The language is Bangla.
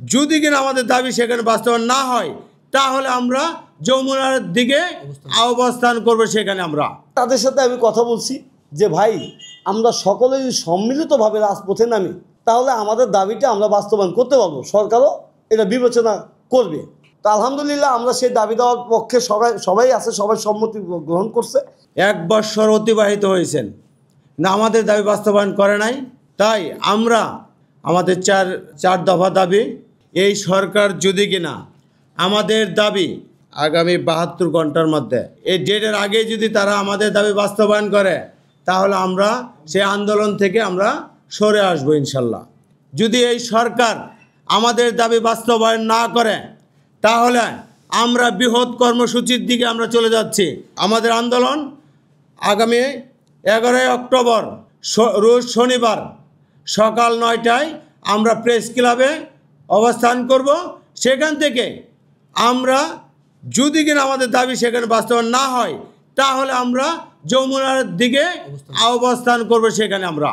যদি কিনা আমাদের দাবি সেখানে বাস্তবায়ন না হয় তাহলে আমরা যমুনার দিকে অবস্থান করব। সেখানে আমরা তাদের সাথে আমি কথা বলছি যে ভাই আমরা সকলে যদি সম্মিলিতভাবে রাজপথে নামি তাহলে আমাদের দাবিটা আমরা বাস্তবায়ন করতে পারবো, সরকারও এটা বিবেচনা করবে। তো আলহামদুলিল্লাহ আমরা সেই দাবি দেওয়ার পক্ষে সবাই আছে, সবাই সম্মতি গ্রহণ করছে। 1 বৎসর অতিবাহিত হয়েছেন না, আমাদের দাবি বাস্তবায়ন করে নাই। তাই আমরা আমাদের চার দফা দাবি, এই সরকার যদি কিনা আমাদের দাবি আগামী 72 ঘন্টার মধ্যে এই ডেটের আগে যদি তারা আমাদের দাবি বাস্তবায়ন করে তাহলে আমরা সেই আন্দোলন থেকে আমরা সরে আসবো ইনশাল্লাহ। যদি এই সরকার আমাদের দাবি বাস্তবায়ন না করে তাহলে আমরা বৃহৎ কর্মসূচির দিকে আমরা চলে যাচ্ছি। আমাদের আন্দোলন আগামী 11 অক্টোবর রোজ শনিবার সকাল 9টায় আমরা প্রেস ক্লাবে অবস্থান করব। সেখান থেকে আমরা যদি কিনা আমাদের দাবি সেখানে বাস্তবায়ন না হয় তাহলে আমরা যমুনার দিকে অবস্থান করব। সেখানে আমরা